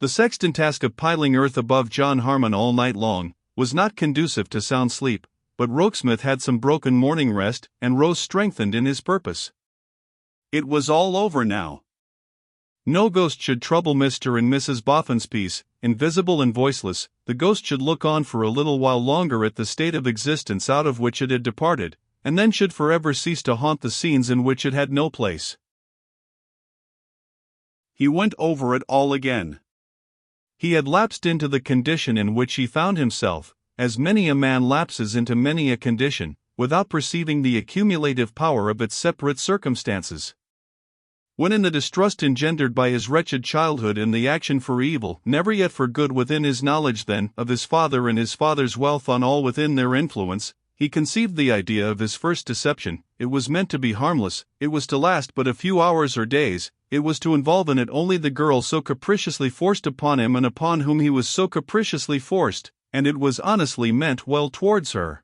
The sexton task of piling earth above John Harmon all night long was not conducive to sound sleep, but Rokesmith had some broken morning rest and rose strengthened in his purpose. It was all over now. No ghost should trouble Mr. and Mrs. Boffin's peace. Invisible and voiceless, the ghost should look on for a little while longer at the state of existence out of which it had departed, and then should forever cease to haunt the scenes in which it had no place. He went over it all again. He had lapsed into the condition in which he found himself, as many a man lapses into many a condition, without perceiving the accumulative power of its separate circumstances. When in the distrust engendered by his wretched childhood and the action for evil, never yet for good within his knowledge then, of his father and his father's wealth on all within their influence, he conceived the idea of his first deception. It was meant to be harmless, it was to last but a few hours or days, it was to involve in it only the girl so capriciously forced upon him and upon whom he was so capriciously forced, and it was honestly meant well towards her.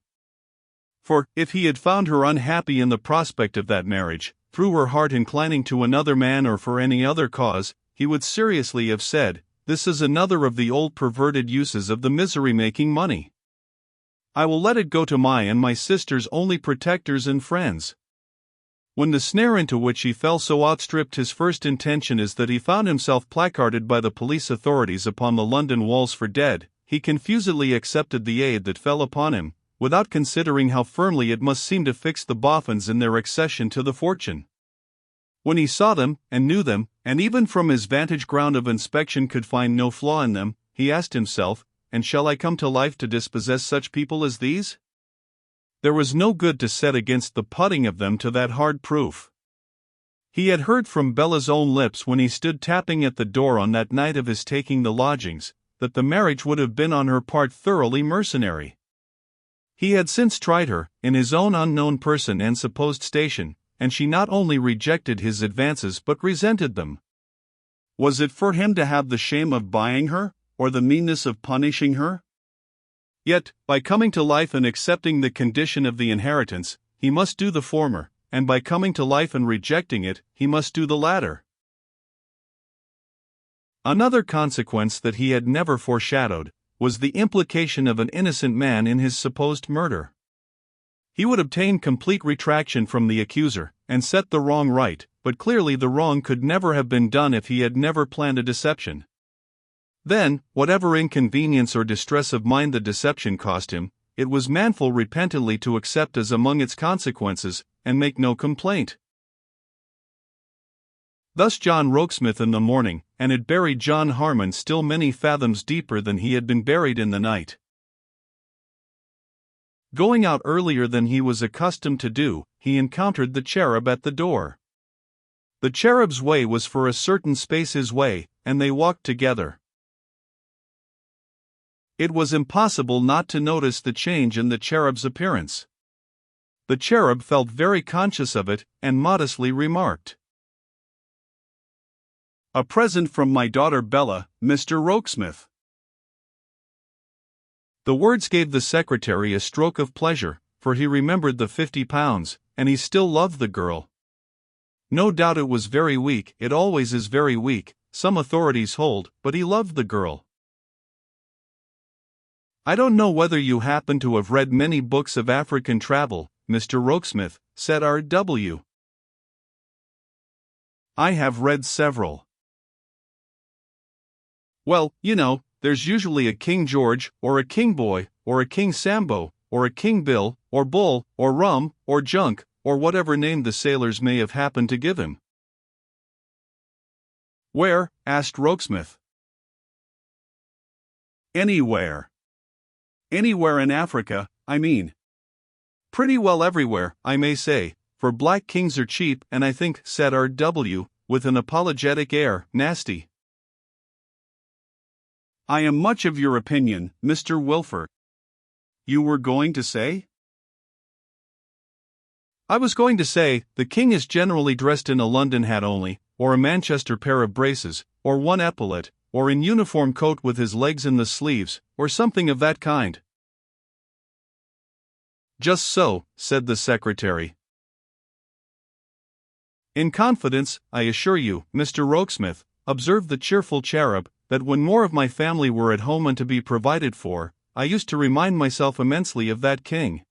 For, if he had found her unhappy in the prospect of that marriage, through her heart inclining to another man or for any other cause, he would seriously have said, "This is another of the old perverted uses of the misery-making money. I will let it go to my and my sister's only protectors and friends." When the snare into which he fell so outstripped his first intention as that he found himself placarded by the police authorities upon the London walls for dead, he confusedly accepted the aid that fell upon him, without considering how firmly it must seem to fix the Boffins in their accession to the fortune. When he saw them, and knew them, and even from his vantage ground of inspection could find no flaw in them, he asked himself, "And shall I come to life to dispossess such people as these?" There was no good to set against the putting of them to that hard proof. He had heard from Bella's own lips when he stood tapping at the door on that night of his taking the lodgings, that the marriage would have been on her part thoroughly mercenary. He had since tried her, in his own unknown person and supposed station, and she not only rejected his advances but resented them. Was it for him to have the shame of buying her, or the meanness of punishing her? Yet, by coming to life and accepting the condition of the inheritance, he must do the former, and by coming to life and rejecting it, he must do the latter. Another consequence that he had never foreshadowed was the implication of an innocent man in his supposed murder. He would obtain complete retraction from the accuser, and set the wrong right, but clearly the wrong could never have been done if he had never planned a deception. Then, whatever inconvenience or distress of mind the deception cost him, it was manful repentantly to accept as among its consequences, and make no complaint. Thus John Rokesmith in the morning, and had buried John Harmon still many fathoms deeper than he had been buried in the night. Going out earlier than he was accustomed to do, he encountered the cherub at the door. The cherub's way was for a certain space his way, and they walked together. It was impossible not to notice the change in the cherub's appearance. The cherub felt very conscious of it, and modestly remarked, "A present from my daughter Bella, Mr. Rokesmith." The words gave the secretary a stroke of pleasure, for he remembered the £50, and he still loved the girl. No doubt it was very weak, it always is very weak, some authorities hold, but he loved the girl. "I don't know whether you happen to have read many books of African travel, Mr. Rokesmith," said R.W. "I have read several." "Well, you know, there's usually a King George, or a King Boy, or a King Sambo, or a King Bill, or Bull, or Rum, or Junk, or whatever name the sailors may have happened to give him." "Where?" asked Rokesmith. "Anywhere. Anywhere in Africa, I mean. Pretty well everywhere, I may say, for black kings are cheap, and I think," said R.W., with an apologetic air, "nasty." "I am much of your opinion, Mr. Wilford. You were going to say?" "I was going to say, the king is generally dressed in a London hat only, or a Manchester pair of braces, or one epaulet, or in uniform coat with his legs in the sleeves, or something of that kind." "Just so," said the secretary. "In confidence, I assure you, Mr. Rokesmith," observed the cheerful cherub, that when more of my family were at home and to be provided for, I used to remind myself immensely of that king.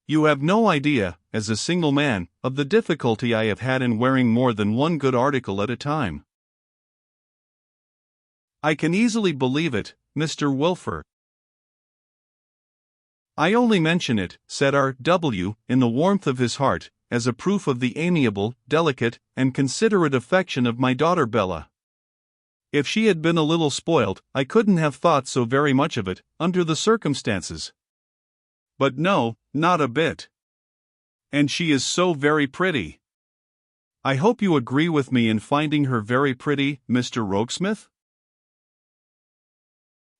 You have no idea, as a single man, of the difficulty I have had in wearing more than one good article at a time. I can easily believe it, Mr. Wilfer. I only mention it, said R.W., in the warmth of his heart, as a proof of the amiable, delicate, and considerate affection of my daughter Bella. If she had been a little spoilt, I couldn't have thought so very much of it, under the circumstances. But no, not a bit. And she is so very pretty. I hope you agree with me in finding her very pretty, Mr. Rokesmith?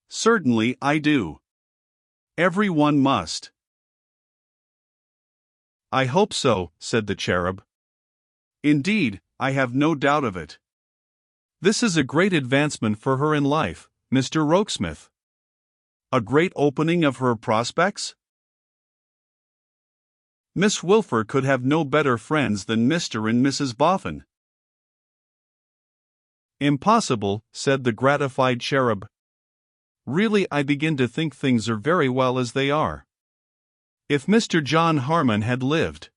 Certainly I do. Every one must. I hope so, said the cherub. Indeed, I have no doubt of it. This is a great advancement for her in life, Mr. Rokesmith. A great opening of her prospects? Miss Wilfer could have no better friends than Mr. and Mrs. Boffin. Impossible, said the gratified cherub. Really, I begin to think things are very well as they are. If Mr. John Harmon had lived.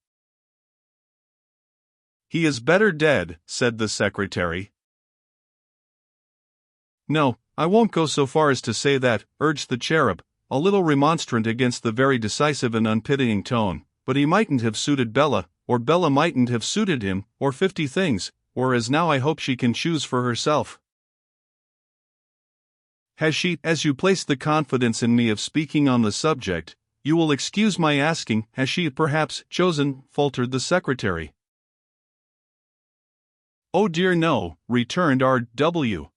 He is better dead, said the secretary. No, I won't go so far as to say that, urged the cherub, a little remonstrant against the very decisive and unpitying tone, but he mightn't have suited Bella, or Bella mightn't have suited him, or 50 things, whereas now I hope she can choose for herself. Has she, as you place the confidence in me of speaking on the subject, you will excuse my asking, has she perhaps chosen, faltered the secretary. Oh dear no, returned R.W.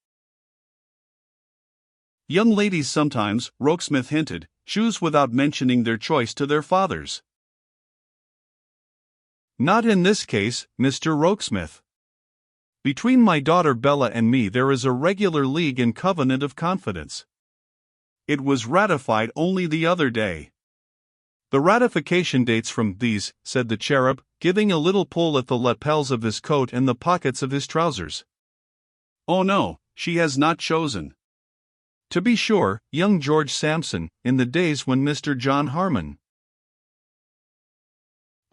Young ladies sometimes, Rokesmith hinted, choose without mentioning their choice to their fathers. Not in this case, Mr. Rokesmith. Between my daughter Bella and me there is a regular league and covenant of confidence. It was ratified only the other day. The ratification dates from these, said the cherub, giving a little pull at the lapels of his coat and the pockets of his trousers. Oh no, she has not chosen. To be sure, young George Sampson, in the days when Mr. John Harmon,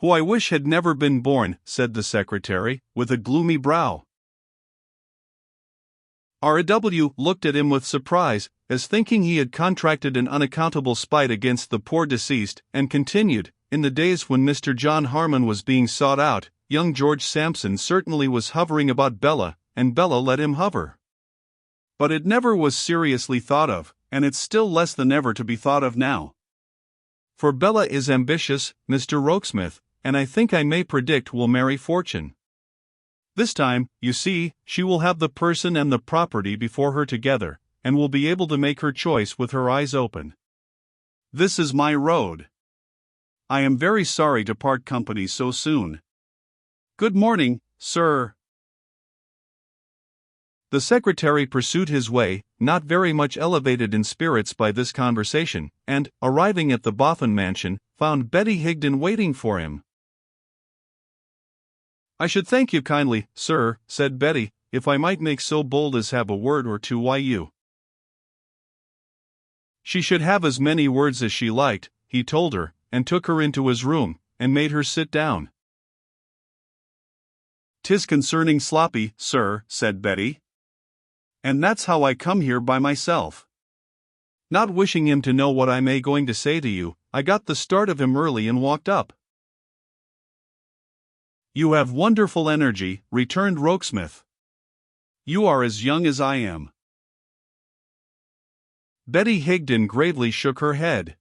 who I wish had never been born, said the secretary, with a gloomy brow. R.W. looked at him with surprise, as thinking he had contracted an unaccountable spite against the poor deceased, and continued, in the days when Mr. John Harmon was being sought out, young George Sampson certainly was hovering about Bella, and Bella let him hover. But it never was seriously thought of, and it's still less than ever to be thought of now. For Bella is ambitious, Mr. Rokesmith, and I think I may predict will marry fortune. This time, you see, she will have the person and the property before her together, and will be able to make her choice with her eyes open. This is my road. I am very sorry to part company so soon. Good morning, sir. The secretary pursued his way, not very much elevated in spirits by this conversation, and, arriving at the Boffin mansion, found Betty Higdon waiting for him. I should thank you kindly, sir, said Betty, if I might make so bold as have a word or two. Why you? She should have as many words as she liked, he told her, and took her into his room, and made her sit down. 'Tis concerning Sloppy, sir, said Betty. And that's how I come here by myself. Not wishing him to know what I may going to say to you, I got the start of him early and walked up. You have wonderful energy, returned Rokesmith. You are as young as I am. Betty Higdon gravely shook her head.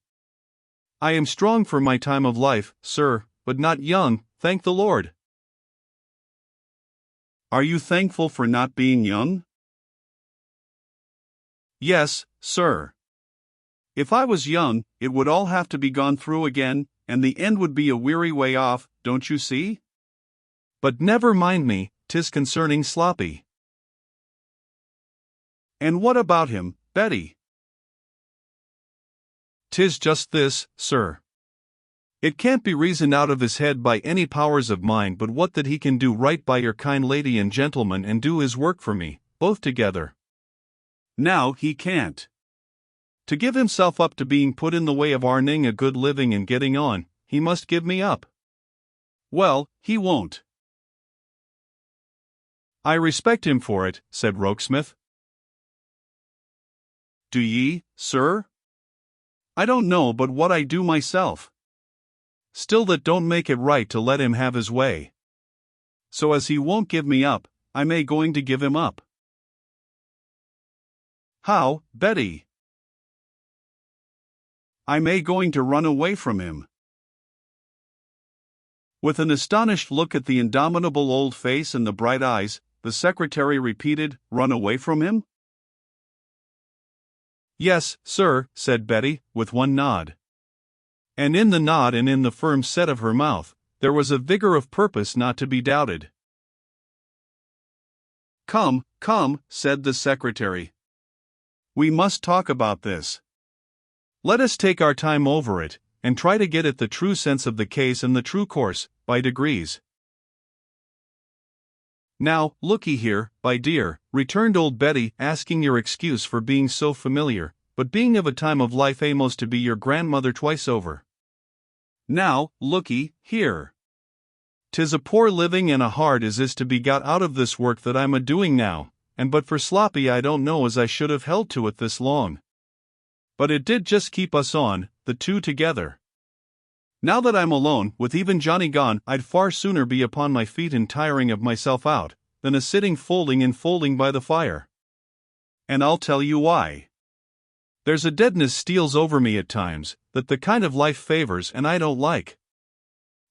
I am strong for my time of life, sir, but not young, thank the Lord. Are you thankful for not being young? Yes, sir. If I was young, it would all have to be gone through again, and the end would be a weary way off, don't you see? But never mind me, 'tis concerning Sloppy. And what about him, Betty? 'Tis just this, sir. It can't be reasoned out of his head by any powers of mine but what that he can do right by your kind lady and gentleman and do his work for me, both together. Now he can't. To give himself up to being put in the way of earning a good living and getting on, he must give me up. Well, he won't. I respect him for it, said Rokesmith. Do ye, sir? I don't know but what I do myself. Still that don't make it right to let him have his way. So as he won't give me up, I may going to give him up. How, Betty? I may going to run away from him. With an astonished look at the indomitable old face and the bright eyes, the secretary repeated, run away from him? Yes, sir, said Betty, with one nod. And in the nod and in the firm set of her mouth, there was a vigor of purpose not to be doubted. Come, come, said the secretary. We must talk about this. Let us take our time over it, and try to get at the true sense of the case and the true course, by degrees. Now, looky here, my dear, returned old Betty, asking your excuse for being so familiar, but being of a time of life amos to be your grandmother twice over. Now, looky here. 'Tis a poor living and a hard as is to be got out of this work that I'm a-doing now, and but for Sloppy I don't know as I should have held to it this long. But it did just keep us on, the two together. Now that I'm alone, with even Johnny gone, I'd far sooner be upon my feet and tiring of myself out, than a-sitting folding and folding by the fire. And I'll tell you why. There's a deadness steals over me at times, that the kind of life favors and I don't like.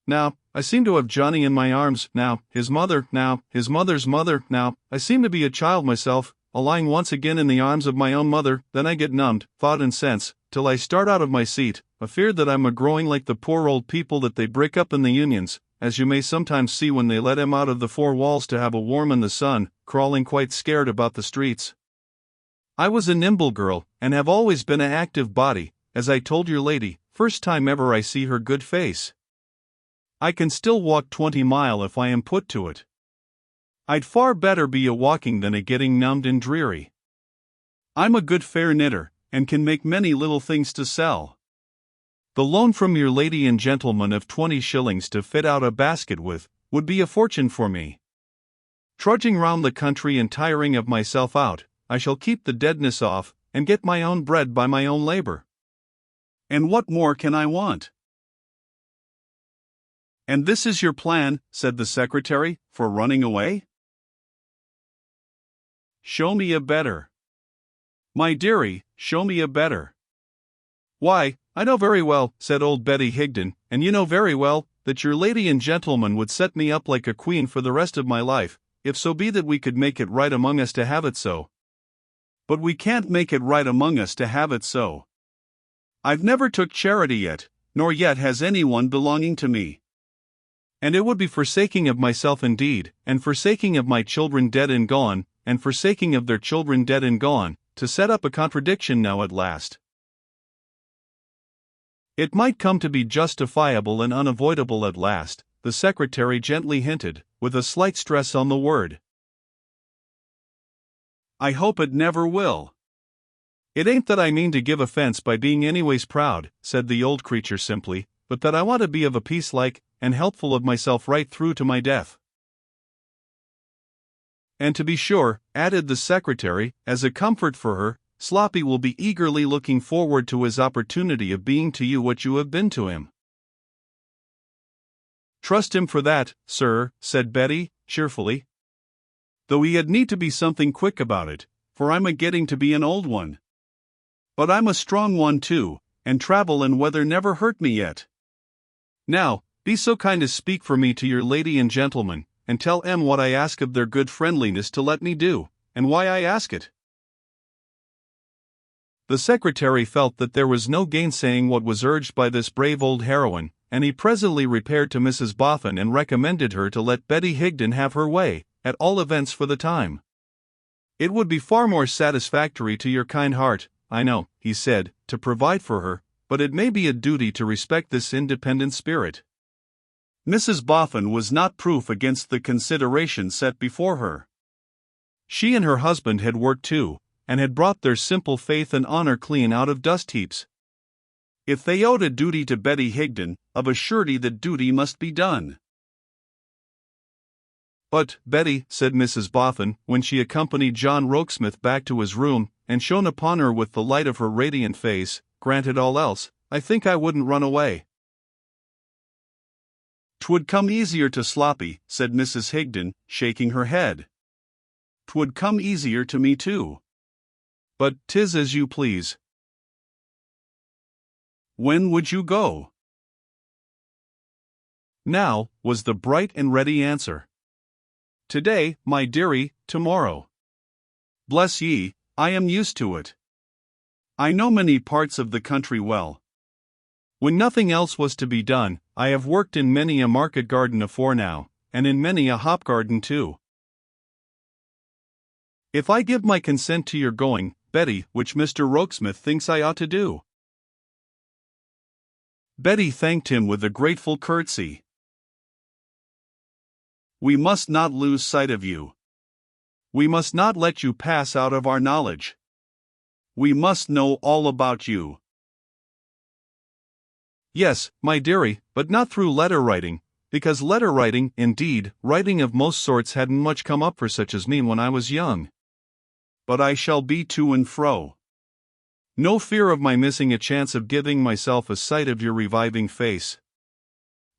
Now, I seem to have Johnny in my arms, now, his mother, now, his mother's mother, now, I seem to be a child myself, a-lying once again in the arms of my own mother, then I get numbed, thought and sense, till I start out of my seat, afeard that I'm a-growing like the poor old people that they break up in the unions, as you may sometimes see when they let 'em out of the four walls to have a warm in the sun, crawling quite scared about the streets. I was a nimble girl, and have always been a active body, as I told your lady, first time ever I see her good face. I can still walk 20 mile if I am put to it. I'd far better be a-walking than a-getting numbed and dreary. I'm a good fair knitter, and can make many little things to sell. The loan from your lady and gentleman of 20 shillings to fit out a basket with, would be a fortune for me. Trudging round the country and tiring of myself out, I shall keep the deadness off, and get my own bread by my own labor. And what more can I want? And this is your plan, said the secretary, for running away? Show me a better. My dearie, show me a better. Why, I know very well, said old Betty Higden, and you know very well, that your lady and gentleman would set me up like a queen for the rest of my life, if so be that we could make it right among us to have it so. But we can't make it right among us to have it so. I've never took charity yet, nor yet has anyone belonging to me. And it would be forsaking of myself indeed, and forsaking of my children dead and gone, and forsaking of their children dead and gone, to set up a contradiction now at last. It might come to be justifiable and unavoidable at last, the secretary gently hinted, with a slight stress on the word. I hope it never will. It ain't that I mean to give offense by being anyways proud, said the old creature simply, but that I want to be of a piece like, and helpful of myself right through to my death. And to be sure, added the secretary, as a comfort for her, Sloppy will be eagerly looking forward to his opportunity of being to you what you have been to him. Trust him for that, sir, said Betty, cheerfully. Though he had need to be something quick about it, for I'm a-getting to be an old one. But I'm a strong one too, and travel and weather never hurt me yet. Now, be so kind as speak for me to your lady and gentleman, and tell 'em what I ask of their good friendliness to let me do, and why I ask it. The secretary felt that there was no gainsaying what was urged by this brave old heroine, and he presently repaired to Mrs. Boffin and recommended her to let Betty Higden have her way, at all events for the time. It would be far more satisfactory to your kind heart, I know, he said, to provide for her, but it may be a duty to respect this independent spirit. Mrs. Boffin was not proof against the consideration set before her. She and her husband had worked too, and had brought their simple faith and honor clean out of dust heaps. If they owed a duty to Betty Higden, of a surety that duty must be done. "But, Betty," said Mrs. Boffin, when she accompanied John Rokesmith back to his room, and shone upon her with the light of her radiant face, "granted all else, I think I wouldn't run away." "'Twould come easier to Sloppy," said Mrs. Higden, shaking her head. "'Twould come easier to me too. But 'tis as you please." "When would you go?" "Now," was the bright and ready answer. "Today, my dearie, tomorrow. Bless ye, I am used to it. I know many parts of the country well. When nothing else was to be done, I have worked in many a market garden afore now, and in many a hop garden too. If I give my consent to your going, Betty, which Mr. Rokesmith thinks I ought to do?" Betty thanked him with a grateful curtsy. "We must not lose sight of you. We must not let you pass out of our knowledge. We must know all about you." "Yes, my dearie, but not through letter writing, because letter writing, indeed, writing of most sorts hadn't much come up for such as me when I was young. But I shall be to and fro. No fear of my missing a chance of giving myself a sight of your reviving face.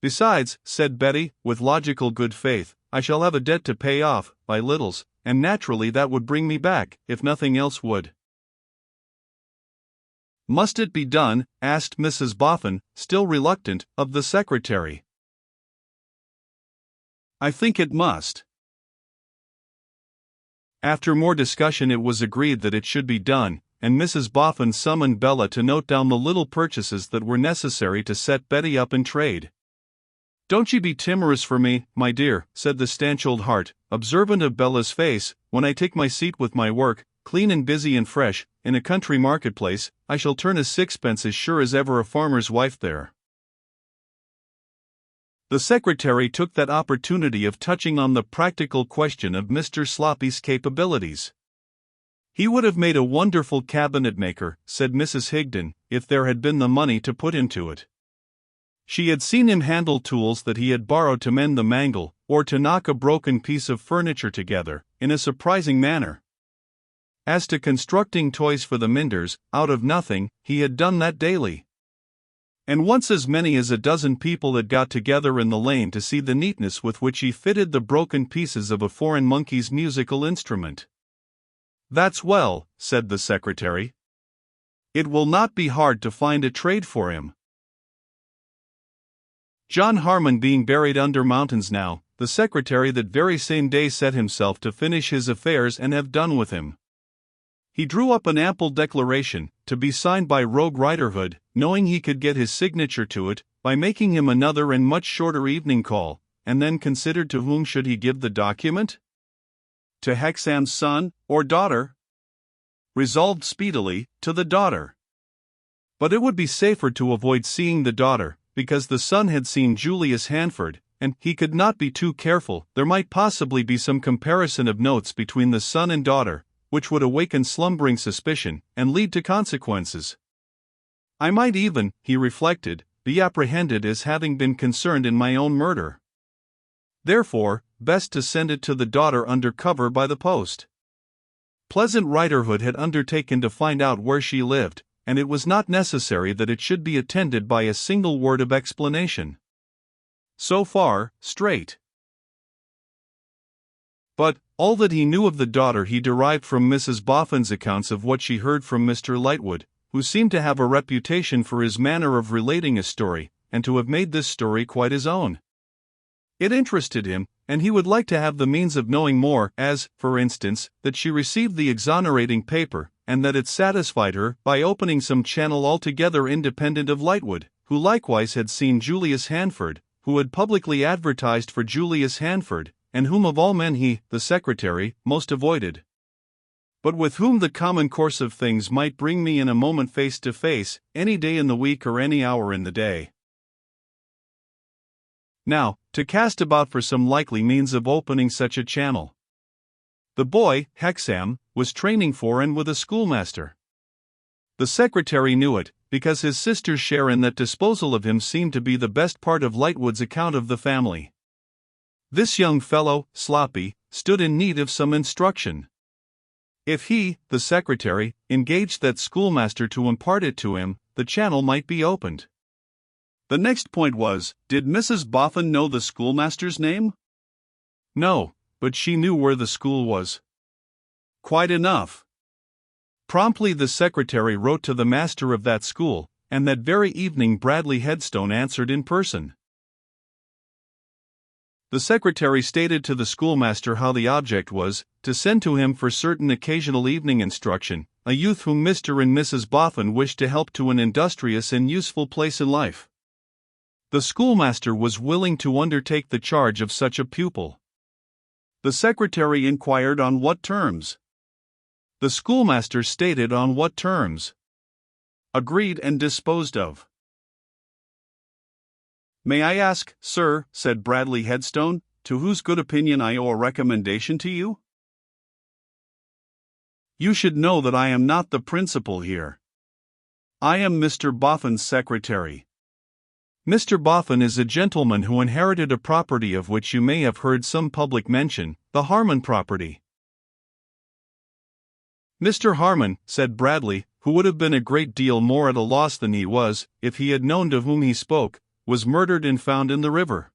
Besides," said Betty, with logical good faith, "I shall have a debt to pay off, by littles, and naturally that would bring me back, if nothing else would." "Must it be done?" asked Mrs. Boffin, still reluctant, of the secretary. "I think it must." After more discussion it was agreed that it should be done, and Mrs. Boffin summoned Bella to note down the little purchases that were necessary to set Betty up in trade. "Don't ye be timorous for me, my dear," said the stanch old heart, observant of Bella's face. "When I take my seat with my work, clean and busy and fresh, in a country marketplace, I shall turn a sixpence as sure as ever a farmer's wife there." The secretary took that opportunity of touching on the practical question of Mr. Sloppy's capabilities. "He would have made a wonderful cabinet maker," said Mrs. Higden, "if there had been the money to put into it." She had seen him handle tools that he had borrowed to mend the mangle, or to knock a broken piece of furniture together, in a surprising manner. As to constructing toys for the Minders, out of nothing, he had done that daily. And once as many as a dozen people had got together in the lane to see the neatness with which he fitted the broken pieces of a foreign monkey's musical instrument. "That's well," said the secretary. "It will not be hard to find a trade for him." John Harmon being buried under mountains now, the secretary that very same day set himself to finish his affairs and have done with him. He drew up an ample declaration, to be signed by Rogue Riderhood, knowing he could get his signature to it, by making him another and much shorter evening call, and then considered to whom should he give the document? To Hexam's son, or daughter? Resolved speedily, to the daughter. But it would be safer to avoid seeing the daughter, because the son had seen Julius Hanford, and he could not be too careful. There might possibly be some comparison of notes between the son and daughter, which would awaken slumbering suspicion, and lead to consequences. I might even, he reflected, be apprehended as having been concerned in my own murder. Therefore, best to send it to the daughter under cover by the post. Pleasant Riderhood had undertaken to find out where she lived, and it was not necessary that it should be attended by a single word of explanation. So far, straight. But, all that he knew of the daughter he derived from Mrs. Boffin's accounts of what she heard from Mr. Lightwood, who seemed to have a reputation for his manner of relating a story, and to have made this story quite his own. It interested him, and he would like to have the means of knowing more, as, for instance, that she received the exonerating paper, and that it satisfied her, by opening some channel altogether independent of Lightwood, who likewise had seen Julius Hanford, who had publicly advertised for Julius Hanford, and whom of all men he, the secretary, most avoided. But with whom the common course of things might bring me in a moment face to face, any day in the week or any hour in the day. Now, to cast about for some likely means of opening such a channel. The boy, Hexam, was training for and with a schoolmaster. The secretary knew it, because his sister's share in that disposal of him seemed to be the best part of Lightwood's account of the family. This young fellow, Sloppy, stood in need of some instruction. If he, the secretary, engaged that schoolmaster to impart it to him, the channel might be opened. The next point was, did Mrs. Boffin know the schoolmaster's name? No, but she knew where the school was. Quite enough. Promptly the secretary wrote to the master of that school, and that very evening Bradley Headstone answered in person. The secretary stated to the schoolmaster how the object was, to send to him for certain occasional evening instruction, a youth whom Mr. and Mrs. Boffin wished to help to an industrious and useful place in life. The schoolmaster was willing to undertake the charge of such a pupil. The secretary inquired on what terms. The schoolmaster stated on what terms. Agreed and disposed of. "May I ask, sir," said Bradley Headstone, "to whose good opinion I owe a recommendation to you?" "You should know that I am not the principal here. I am Mr. Boffin's secretary. Mr. Boffin is a gentleman who inherited a property of which you may have heard some public mention, the Harmon property." "Mr. Harmon," said Bradley, who would have been a great deal more at a loss than he was, if he had known of whom he spoke, "was murdered and found in the river."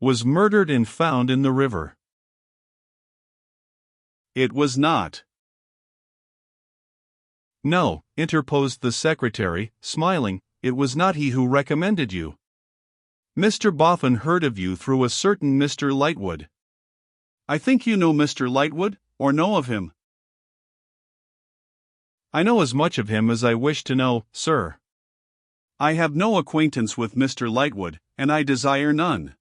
Was murdered and found in the river. It was not. "No," interposed the secretary, smiling, "it was not he who recommended you. Mr. Boffin heard of you through a certain Mr. Lightwood. I think you know Mr. Lightwood, or know of him?" "I know as much of him as I wish to know, sir. I have no acquaintance with Mr. Lightwood, and I desire none.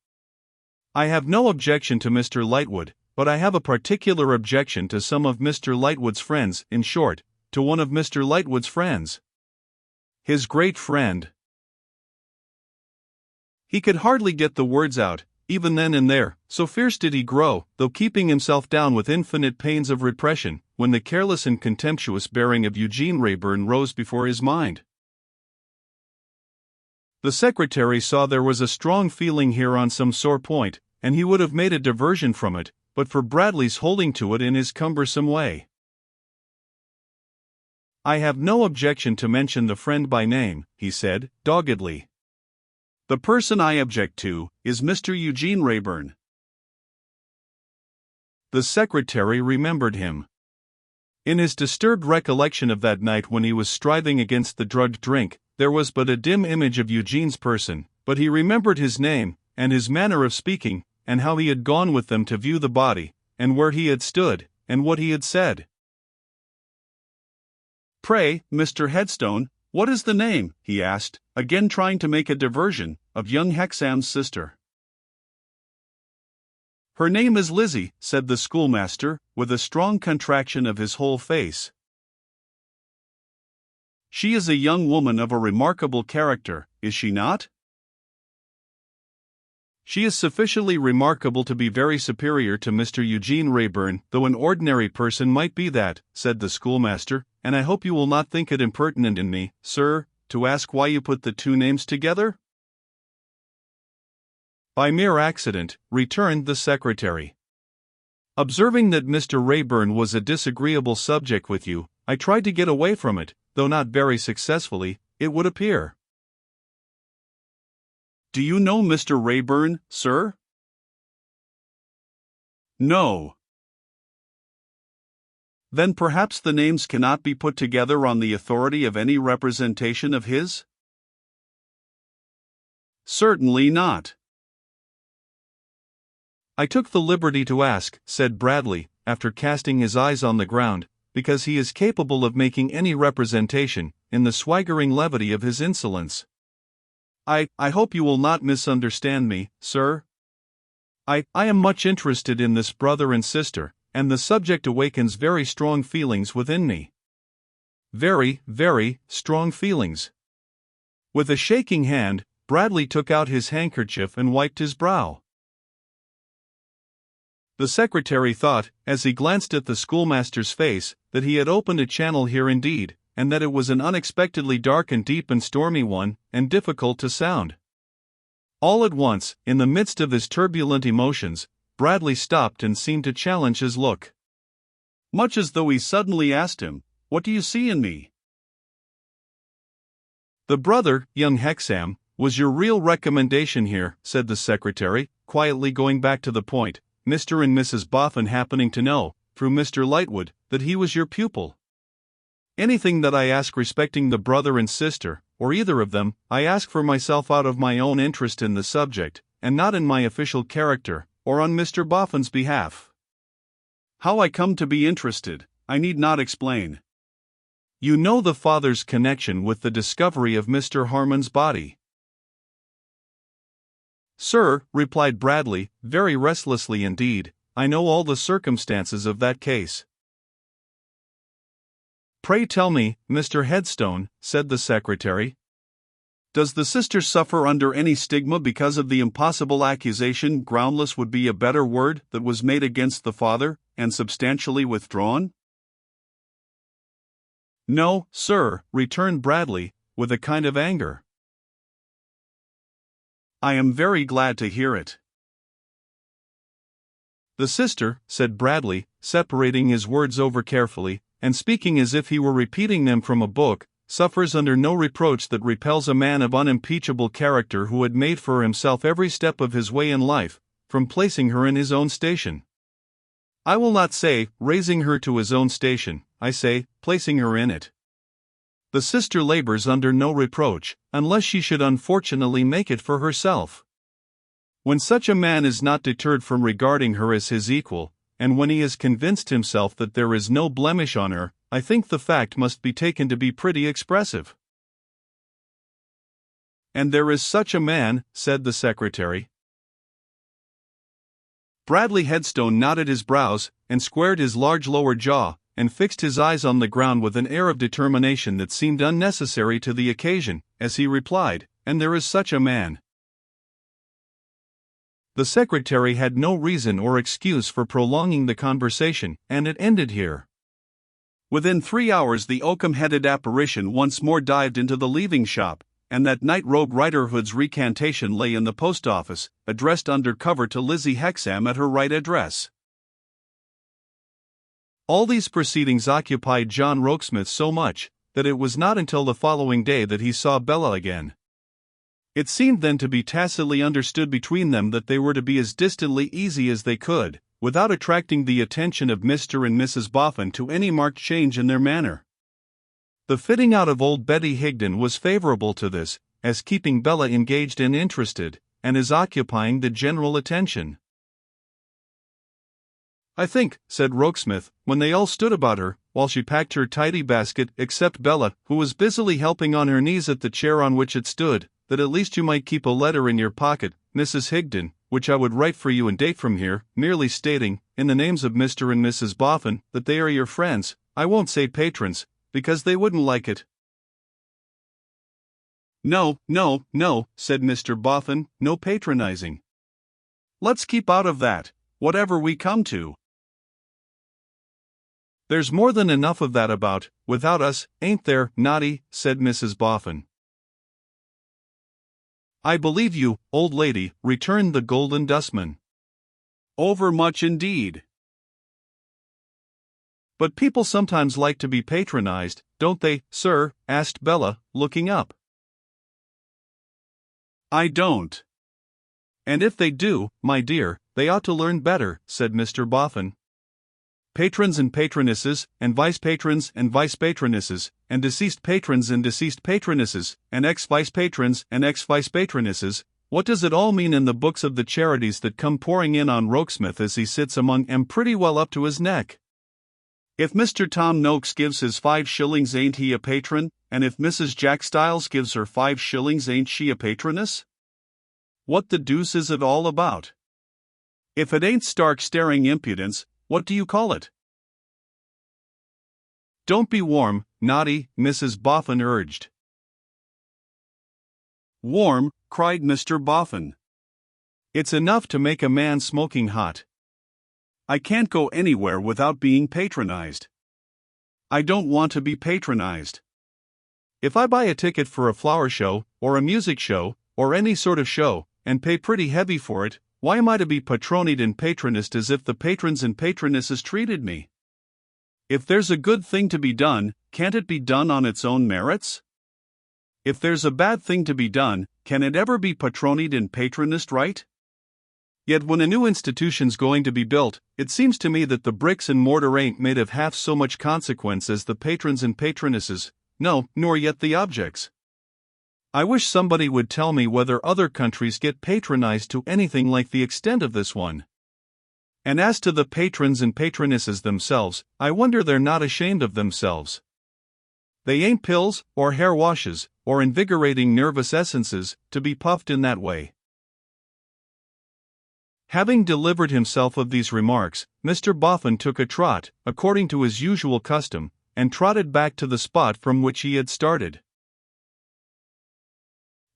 I have no objection to Mr. Lightwood, but I have a particular objection to some of Mr. Lightwood's friends, in short, to one of Mr. Lightwood's friends. His great friend." He could hardly get the words out, even then and there, so fierce did he grow, though keeping himself down with infinite pains of repression, when the careless and contemptuous bearing of Eugene Wrayburn rose before his mind. The secretary saw there was a strong feeling here on some sore point, and he would have made a diversion from it, but for Bradley's holding to it in his cumbersome way. "I have no objection to mention the friend by name," he said, doggedly. "The person I object to is Mr. Eugene Wrayburn." The secretary remembered him. In his disturbed recollection of that night when he was striving against the drugged drink, there was but a dim image of Eugene's person, but he remembered his name, and his manner of speaking, and how he had gone with them to view the body, and where he had stood, and what he had said. "Pray, Mr. Headstone, what is the name," he asked, again trying to make a diversion, "of young Hexam's sister?" "Her name is Lizzie," said the schoolmaster, with a strong contraction of his whole face. "She is a young woman of a remarkable character, is she not?" "She is sufficiently remarkable to be very superior to Mr. Eugene Wrayburn, though an ordinary person might be that," said the schoolmaster, "and I hope you will not think it impertinent in me, sir, to ask why you put the two names together?" "By mere accident," returned the secretary. "Observing that Mr. Wrayburn was a disagreeable subject with you, I tried to get away from it, though not very successfully, it would appear." "Do you know Mr. Wrayburn, sir?" "No." "Then perhaps the names cannot be put together on the authority of any representation of his?" "Certainly not." "I took the liberty to ask," said Bradley, after casting his eyes on the ground, "because he is capable of making any representation, in the swaggering levity of his insolence. I hope you will not misunderstand me, sir. I am much interested in this brother and sister, and the subject awakens very strong feelings within me. Very, very strong feelings." With a shaking hand, Bradley took out his handkerchief and wiped his brow. The secretary thought, as he glanced at the schoolmaster's face, that he had opened a channel here indeed, and that it was an unexpectedly dark and deep and stormy one, and difficult to sound. All at once, in the midst of his turbulent emotions, Bradley stopped and seemed to challenge his look. Much as though he suddenly asked him, "What do you see in me?" "The brother, young Hexam, was your real recommendation here," said the secretary, quietly going back to the point, Mr. and Mrs. Boffin happening to know, through Mr. Lightwood, that he was your pupil. "Anything that I ask respecting the brother and sister, or either of them, I ask for myself out of my own interest in the subject, and not in my official character, or on Mr. Boffin's behalf. How I come to be interested, I need not explain. You know the father's connection with the discovery of Mr. Harmon's body." "Sir," replied Bradley, very restlessly indeed, "I know all the circumstances of that case." "Pray tell me, Mr. Headstone," said the secretary, "does the sister suffer under any stigma because of the impossible accusation, groundless would be a better word, that was made against the father, and substantially withdrawn?" "No, sir," returned Bradley, with a kind of anger. "I am very glad to hear it." "The sister," said Bradley, separating his words over carefully, and speaking as if he were repeating them from a book, "suffers under no reproach that repels a man of unimpeachable character who had made for himself every step of his way in life, from placing her in his own station. I will not say, raising her to his own station, I say, placing her in it. The sister labors under no reproach, unless she should unfortunately make it for herself. When such a man is not deterred from regarding her as his equal, and when he has convinced himself that there is no blemish on her, I think the fact must be taken to be pretty expressive." "And there is such a man," said the secretary. Bradley Headstone knotted his brows, and squared his large lower jaw, and fixed his eyes on the ground with an air of determination that seemed unnecessary to the occasion, as he replied, "And there is such a man." The secretary had no reason or excuse for prolonging the conversation, and it ended here. Within 3 hours the oakum-headed apparition once more dived into the leaving shop, and that night Rogue Riderhood's recantation lay in the post office, addressed under cover to Lizzie Hexam at her right address. All these proceedings occupied John Rokesmith so much, that it was not until the following day that he saw Bella again. It seemed then to be tacitly understood between them that they were to be as distantly easy as they could, without attracting the attention of Mr. and Mrs. Boffin to any marked change in their manner. The fitting out of old Betty Higden was favorable to this, as keeping Bella engaged and interested, and as occupying the general attention. "I think," said Rokesmith, when they all stood about her, while she packed her tidy basket, except Bella, who was busily helping on her knees at the chair on which it stood, "that at least you might keep a letter in your pocket, Mrs. Higden, which I would write for you and date from here, merely stating, in the names of Mr. and Mrs. Boffin, that they are your friends. I won't say patrons, because they wouldn't like it." No, said Mr. Boffin, "no patronizing. Let's keep out of that, whatever we come to. There's more than enough of that about, without us, ain't there, Noddy?" said Mrs. Boffin. "I believe you, old lady," returned the Golden Dustman. "Overmuch indeed." "But people sometimes like to be patronized, don't they, sir?" asked Bella, looking up. "I don't. And if they do, my dear, they ought to learn better," said Mr. Boffin. "Patrons and patronesses, and vice-patrons and vice-patronesses, and deceased patrons and deceased patronesses, and ex-vice-patrons and ex-vice-patronesses, what does it all mean in the books of the charities that come pouring in on Rokesmith as he sits among 'em pretty well up to his neck? If Mr. Tom Noakes gives his 5 shillings, ain't he a patron, and if Mrs. Jack Stiles gives her 5 shillings, ain't she a patroness? What the deuce is it all about? If it ain't stark staring impudence, what do you call it?" "Don't be warm, Noddy," Mrs. Boffin urged. "Warm?" cried Mr. Boffin. "It's enough to make a man smoking hot. I can't go anywhere without being patronized. I don't want to be patronized. If I buy a ticket for a flower show, or a music show, or any sort of show, and pay pretty heavy for it, why am I to be patronied and patronized as if the patrons and patronesses treated me? If there's a good thing to be done, can't it be done on its own merits? If there's a bad thing to be done, can it ever be patronied and patronized, right? Yet when a new institution's going to be built, it seems to me that the bricks and mortar ain't made of half so much consequence as the patrons and patronesses, no, nor yet the objects. I wish somebody would tell me whether other countries get patronized to anything like the extent of this one. And as to the patrons and patronesses themselves, I wonder they're not ashamed of themselves. They ain't pills, or hair washes, or invigorating nervous essences, to be puffed in that way. Having delivered himself of these remarks, Mr. Boffin took a trot, according to his usual custom, and trotted back to the spot from which he had started.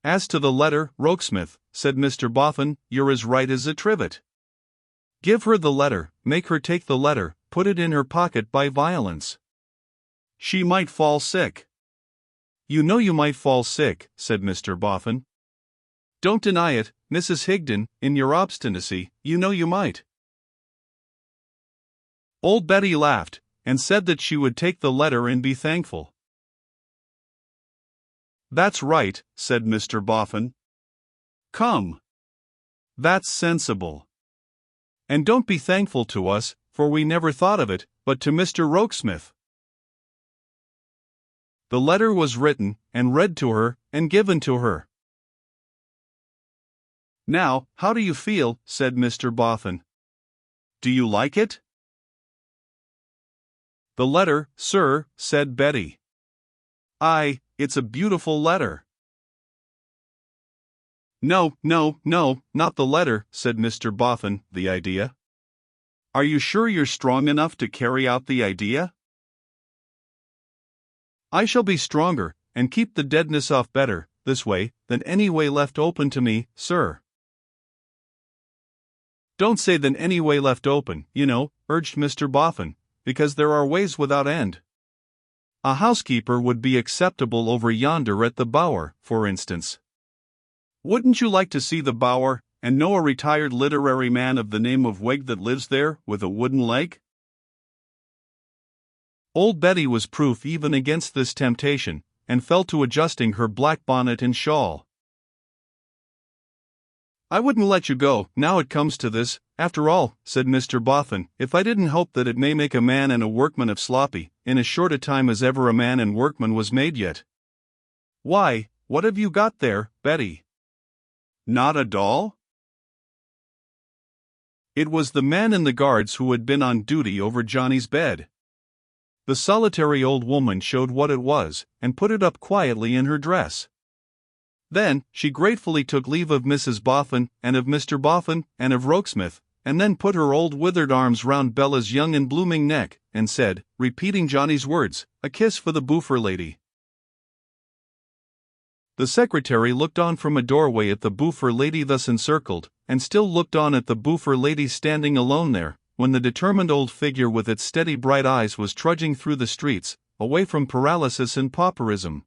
As to the letter, Rokesmith, said Mr. Boffin, you're as right as a trivet. Give her the letter, make her take the letter, put it in her pocket by violence. She might fall sick. You know you might fall sick, said Mr. Boffin. Don't deny it, Mrs. Higden, in your obstinacy, you know you might. Old Betty laughed, and said that she would take the letter and be thankful. That's right, said Mr. Boffin. Come. That's sensible. And don't be thankful to us, for we never thought of it, but to Mr. Rokesmith. The letter was written, and read to her, and given to her. Now, how do you feel, said Mr. Boffin. Do you like it? The letter, sir, said Betty. Aye, it's a beautiful letter. No, not the letter, said Mr. Boffin, the idea. Are you sure you're strong enough to carry out the idea? I shall be stronger, and keep the deadness off better, this way, than any way left open to me, sir. Don't say than any way left open, you know, urged Mr. Boffin, because there are ways without end. A housekeeper would be acceptable over yonder at the Bower, for instance. Wouldn't you like to see the Bower, and know a retired literary man of the name of Wegg that lives there, with a wooden leg? Old Betty was proof even against this temptation, and fell to adjusting her black bonnet and shawl. I wouldn't let you go, now it comes to this, after all, said Mr. Boffin, if I didn't hope that it may make a man and a workman of Sloppy, in as short a time as ever a man and workman was made yet. Why, what have you got there, Betty? Not a doll? It was the man in the guards who had been on duty over Johnny's bed. The solitary old woman showed what it was, and put it up quietly in her dress. Then, she gratefully took leave of Mrs. Boffin, and of Mr. Boffin, and of Rokesmith, and then put her old withered arms round Bella's young and blooming neck, and said, repeating Johnny's words, a kiss for the boofer lady. The secretary looked on from a doorway at the boofer lady thus encircled, and still looked on at the boofer lady standing alone there, when the determined old figure with its steady bright eyes was trudging through the streets, away from paralysis and pauperism.